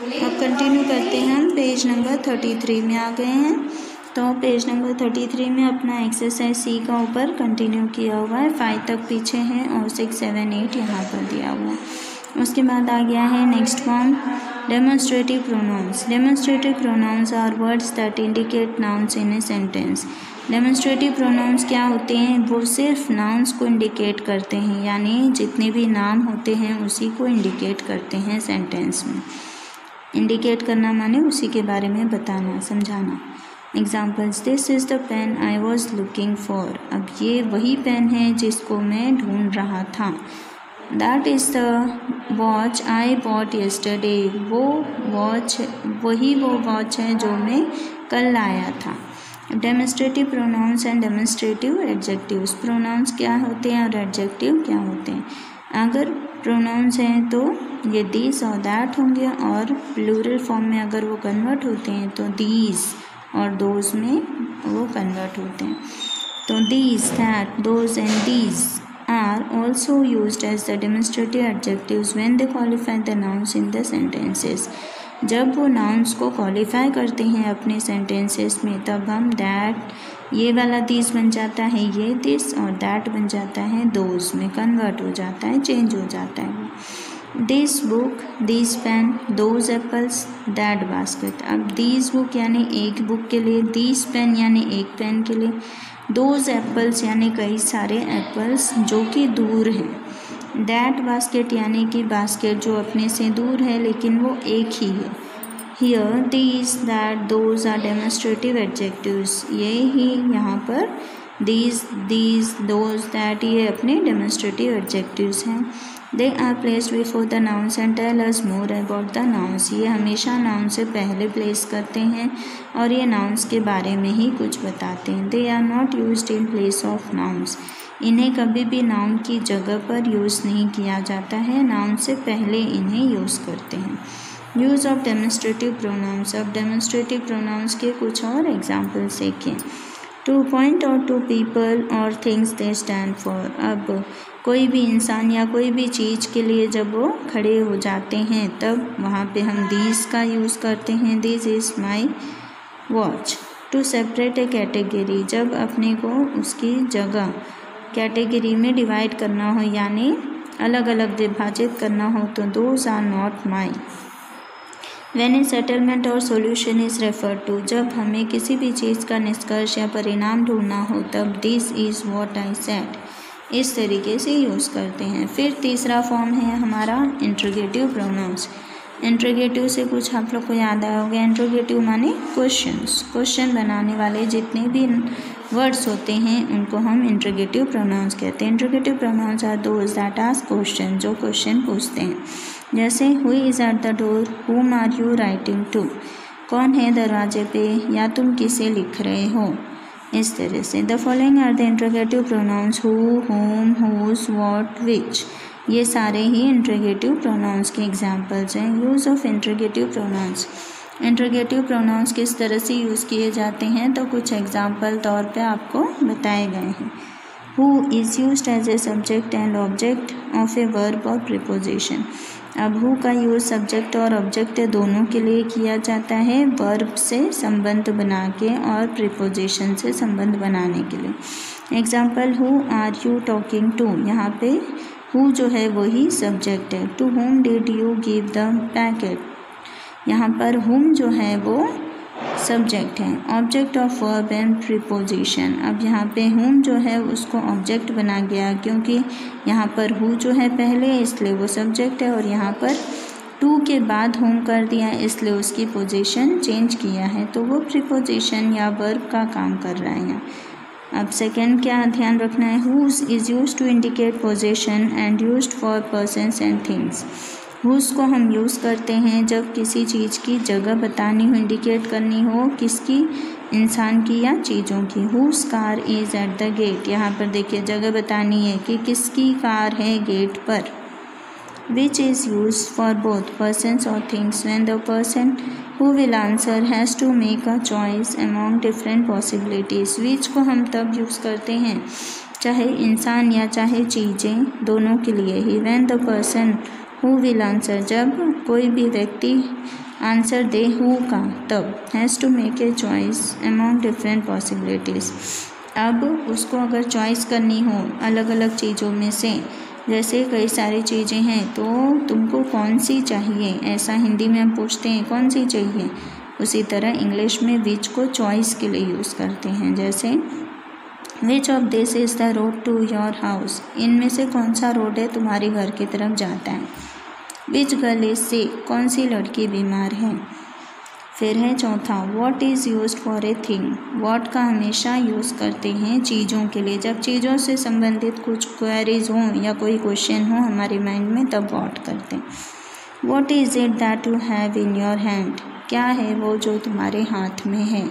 अब कंटिन्यू करते हैं, हम पेज नंबर 33 में आ गए हैं। तो पेज नंबर 33 में अपना एक्सरसाइज सी का ऊपर कंटिन्यू किया हुआ है, 5 तक पीछे हैं और 6, 7, 8 यहाँ पर दिया हुआ है। उसके बाद आ गया है next form, demonstrative pronouns. Demonstrative pronouns are words that indicate nouns in a sentence. Demonstrative pronouns क्या होते हैं? वो सिर्फ नाउन्स को इंडिकेट करते हैं, यानी जितने भी नाम होते हैं उसी को इंडिकेट करते हैं सेंटेंस में। इंडिकेट करना माने उसी के बारे में बताना, समझाना। Examples, this is the pen I was looking for. अब ये वही पेन है जिसको मैं ढूंढ रहा था। That is the watch I bought yesterday. वो वॉच है जो मैं कल लाया था। Demonstrative pronouns and demonstrative adjectives. Pronouns क्या होते हैं और एडजेक्टिव क्या होते हैं? अगर प्रोनाउंस हैं तो ये दिस और दैट होंगे, और प्लूरल फॉर्म में अगर वो कन्वर्ट होते हैं तो दीज और दोज में वो कन्वर्ट होते हैं। तो these, that, those and these are also used as the demonstrative adjectives when they qualify the nouns in the sentences. जब वो नाउन्स को क्वालिफाई करते हैं अपने सेंटेंसेस में, तब हम दैट, ये वाला दिस बन जाता है ये दिस, और दैट बन जाता है दोज में कन्वर्ट हो जाता है, चेंज हो जाता है। This book, this pen, those apples, that basket. अब दिस बुक यानी एक बुक के लिए, दिस पेन यानी एक पेन के लिए, दोज एप्पल्स यानी कई सारे एप्पल्स जो कि दूर हैं, दैट बास्केट यानी कि बास्केट जो अपने से दूर है लेकिन वो एक ही है। Here these, that, those are demonstrative adjectives. ये ही यहाँ पर दीज, दोज, दैट, ये अपने डेमोन्स्ट्रेटिव एडजेक्टिव्स हैं। They are placed before the nouns and tell us more about the nouns. ये हमेशा नाउन से पहले प्लेस करते हैं और ये नाउन्स के बारे में ही कुछ बताते हैं। They are not used in place of nouns. इन्हें कभी भी नाउन की जगह पर यूज़ नहीं किया जाता है, नाउन से पहले इन्हें यूज़ करते हैं। Use of demonstrative pronouns. अब डेमोन्स्ट्रेटिव प्रोनाउंस के कुछ और एग्जाम्पल्स देखें। To point out to people और थिंग्स दे स्टैंड फॉर। अब कोई भी इंसान या कोई भी चीज़ के लिए जब वो खड़े हो जाते हैं तब वहाँ पे हम दिस का यूज़ करते हैं, this is my watch. To separate a category. जब अपने को उसकी जगह कैटेगरी में डिवाइड करना हो, यानी अलग अलग विभाजित करना हो, तो those are not my. When a settlement or solution is refer to. जब हमें किसी भी चीज़ का निष्कर्ष या परिणाम ढूंढना हो तब this is what I said, इस तरीके से यूज़ करते हैं। फिर तीसरा फॉर्म है हमारा इंट्रोगेटिव प्रोनाउंस। इंट्रोगेटिव से कुछ आप लोग को याद आया होगा। इंट्रोगेटिव माने क्वेश्चंस, क्वेश्चन बनाने वाले जितने भी वर्ड्स होते हैं उनको हम इंट्रोगेटिव प्रोनाउंस कहते हैं। Interrogative pronouns are those that ask question, जो क्वेश्चन पूछते हैं। जैसे who is at the door, whom are you writing to. कौन है दरवाजे पे, या तुम किसे लिख रहे हो, इस तरह से। The following are the interrogative pronouns, who, whom, whose, what, which. ये सारे ही इंट्रोगेटिव प्रोनाउंस के एग्जाम्पल्स हैं। Use of interrogative pronouns. Interrogative pronouns किस तरह से यूज़ किए जाते हैं तो कुछ एग्जाम्पल तौर पे आपको बताए गए हैं। Who is used as a subject and object of a verb or preposition. अब हु का यूज़ सब्जेक्ट और ऑब्जेक्ट दोनों के लिए किया जाता है, वर्ब से संबंध बना के और प्रीपोजिशन से संबंध बनाने के लिए। Example, who are you talking to. यहाँ पे हु जो है वही सब्जेक्ट है। To whom did you give the packet. यहाँ पर हुम जो है वो सब्जेक्ट है। Object of verb and preposition. अब यहाँ पे हुम जो है उसको ऑब्जेक्ट बना गया क्योंकि यहाँ पर हु जो है पहले, इसलिए वो सब्जेक्ट है, और यहाँ पर टू के बाद हुम कर दिया इसलिए उसकी पोजीशन चेंज किया है, तो वो प्रीपोजिशन या वर्ब का काम कर रहा है यहाँ। अब सेकेंड क्या ध्यान रखना है, whose is used to indicate position and used for persons and things. Whose को हम यूज़ करते हैं जब किसी चीज़ की जगह बतानी हो, इंडिकेट करनी हो, किसकी, इंसान की या चीज़ों की। Whose car is at the gate. यहाँ पर देखिए जगह बतानी है कि किसकी कार है गेट पर। Which is use for both persons और things when the person who will answer has to make a choice among different possibilities. Which को हम तब यूज़ करते हैं चाहे इंसान या चाहे चीज़ें, दोनों के लिए ही। When the person who will answer, जब कोई भी व्यक्ति आंसर दे हु का तब। Has to make a choice among different possibilities, अब उसको अगर चॉइस करनी हो अलग अलग चीज़ों में से, जैसे कई सारी चीज़ें हैं तो तुमको कौन सी चाहिए, ऐसा हिंदी में हम पूछते हैं कौन सी चाहिए। उसी तरह इंग्लिश में विच को चॉइस के लिए यूज़ करते हैं, जैसे which of this is the road to your house, इनमें से कौन सा रोड है तुम्हारे घर की तरफ जाता है। विच गर्ल इज सिक, कौन सी लड़की बीमार है। फिर है चौथा, what is used for a thing, what का हमेशा यूज़ करते हैं चीज़ों के लिए, जब चीज़ों से संबंधित कुछ क्वेरीज हों या कोई क्वेश्चन हो हमारे माइंड में तब वॉट करते हैं। What is it that you have in your hand, क्या है वो जो तुम्हारे हाथ में है।